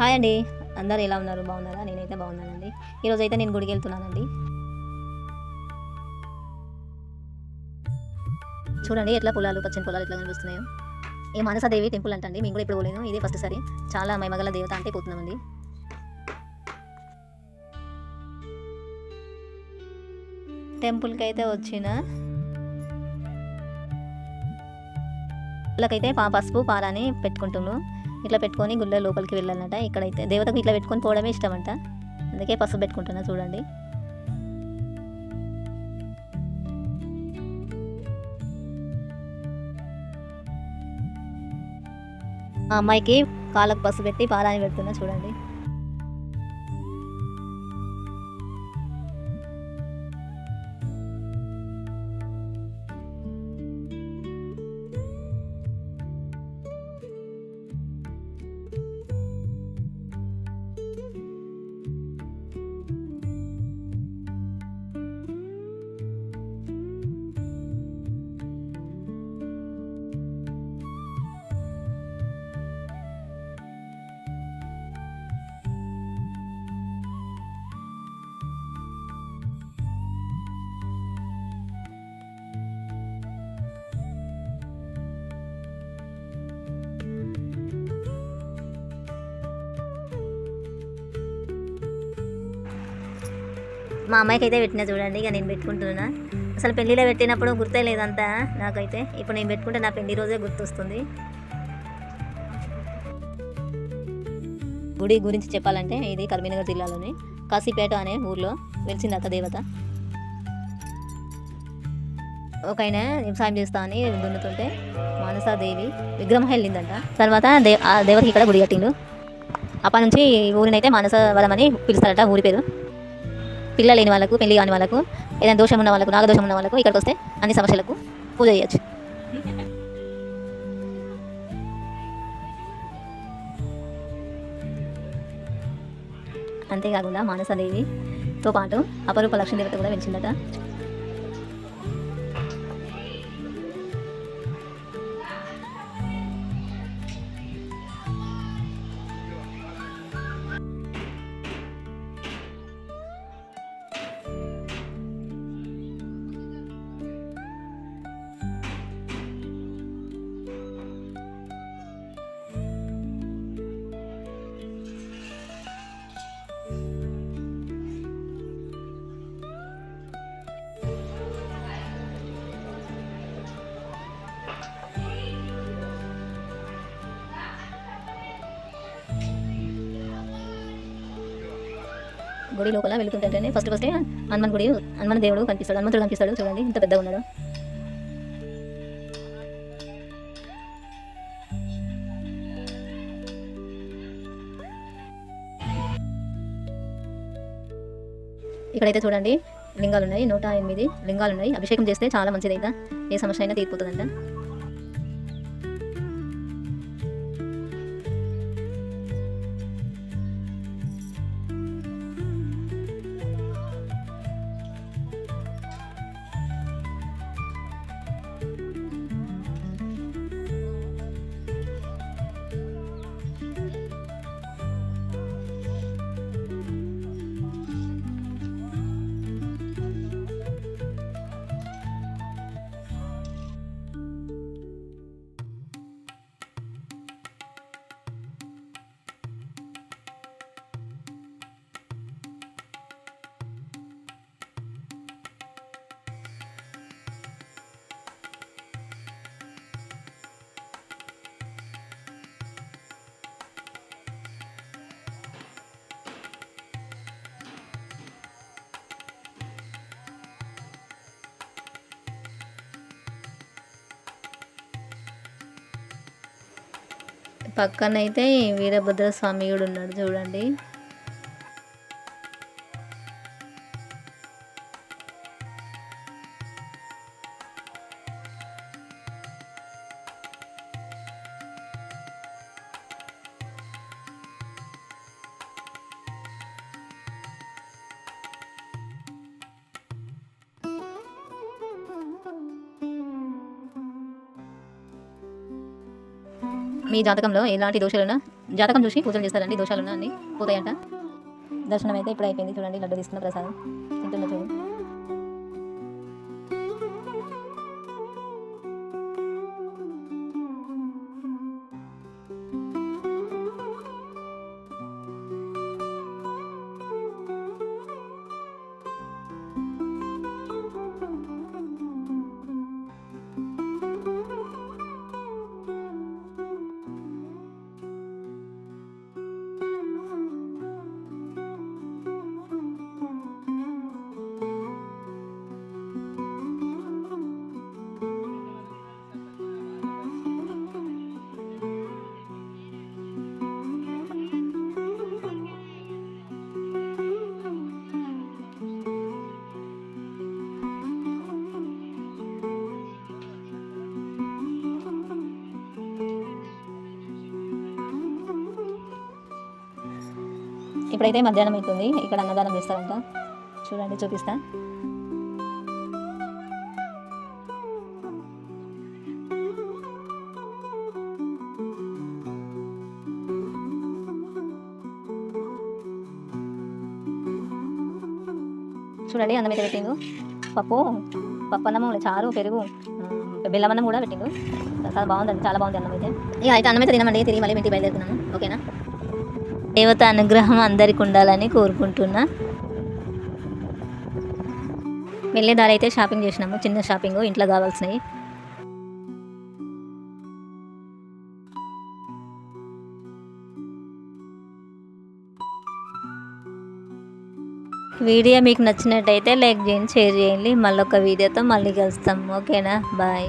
Hi అండి. అందరూ ఎలా ఉన్నారు? బాగున్నారా? నేనైతే బాగున్నానండి. ఈరోజైతే నేను గుడికి వెళ్తున్నానండి. చూడండి ఎట్లా పొలాలు, పచ్చని పొలాలు ఎట్లా కనిపిస్తున్నాయో. ఈ మానసాదేవి టెంపుల్ అంటండి. మేము కూడా ఇప్పుడు పోలేను. ఇదే ఫస్ట్ సారి. చాలా మహిమగల దేవత అంటే పోతున్నామండి. టెంపుల్కి అయితే వచ్చిన వాళ్ళకైతే పసుపు పారాని పెట్టుకుంటున్నాను. ఇట్లా పెట్టుకొని గుళ్ళ లోపలికి వెళ్ళాలంట. ఇక్కడైతే దేవతకు ఇట్లా పెట్టుకొని పోవడమే ఇష్టం అంట. అందుకే పసుపు పెట్టుకుంటున్నా చూడండి. ఆ అమ్మాయికి కాళ్ళకు పసుపు పెట్టి పారాని పెడుతున్నా చూడండి. మా అమ్మాయికి అయితే పెట్టినా చూడండి. ఇక నేను పెట్టుకుంటున్నా. అసలు పెళ్ళిలో పెట్టినప్పుడు గుర్తే లేదంతా నాకైతే. ఇప్పుడు నేను పెట్టుకుంటే నా పెళ్లి రోజే గుర్తొస్తుంది. గుడి గురించి చెప్పాలంటే ఇది కరీంనగర్ జిల్లాలోని కాశీపేట అనే ఊర్లో వెలిసిందట దేవత. ఒక ఆయన వ్యవసాయం చేస్తా అని దున్నుతుంటే మానసాదేవి విగ్రహం వెళ్ళిందంట. తర్వాత ఆ దేవతకి ఇక్కడ గుడి కట్టిండు. అప్పటి నుంచి ఊరినైతే మానసవరం అని పిలుస్తారట ఊరి పేరు. పిల్ల లేని వాళ్ళకు, పెళ్లి కాని వాళ్ళకు, ఏదైనా దోషం ఉన్న వాళ్ళకు, నాగదోషం ఉన్న వాళ్ళకు ఇక్కడికి వస్తే అన్ని సమస్యలకు పూజ చేయొచ్చు. అంతేకాకుండా మానసాదేవితో పాటు అపరూప లక్ష్మీ దేవత కూడా వెలిచిందట. గుడి లోపల వెళ్తుంటేనే ఫస్ట్ హనుమాన్ దేవుడు కనిపిస్తాడు. హనుమంతుడు కనిపిస్తాడు చూడండి ఇంత పెద్దగా ఉన్నాడు. ఇక్కడైతే చూడండి లింగాలు ఉన్నాయి. 108 లింగాలు ఉన్నాయి. అభిషేకం చేస్తే చాలా మంచిదైతే ఏ సమస్య అయినా తీరిపోతుందంట. పక్కనైతే వీరభద్ర స్వామి కూడా ఉన్నాడు చూడండి. మీ జాతకంలో ఎలాంటి దోషాలున్నా జాతకం చూసి పూజలు చేస్తారండి, దోషాలున్నా అన్నీ పోతాయంట. దర్శనం అయితే ఇప్పుడు అయిపోయింది. చూడండి లడ్డు తీసుకున్న ప్రసాదం తింటున్న చూడు. ఇప్పుడైతే మధ్యాహ్నం అవుతుంది. ఇక్కడ అన్నదానం చేస్తారంట. చూడండి చూపిస్తా. చూడండి అన్నం అయితే పెట్టిండు. పప్పు అన్నం, చారు, పెరుగు, బెల్లం అన్నం కూడా పెట్టిండు. చాలా బాగుందండి, చాలా బాగుంది అన్నం అయితే. ఇక అయితే అన్నం అయితే తినమండి, తిరిగి మళ్ళీ ఇంటికి బయలుదేరుతున్నాను. ఓకేనా. దేవత అనుగ్రహం అందరికి ఉండాలని కోరుకుంటున్నా. వెళ్ళే దారి అయితే షాపింగ్ చేసినాము, చిన్న షాపింగ్ ఇంట్లో కావాల్సినవి. వీడియో మీకు నచ్చినట్టయితే లైక్ చేయండి, షేర్ చేయండి. మళ్ళీ ఒక వీడియోతో మళ్ళీ కలుస్తాం. ఓకేనా, బాయ్.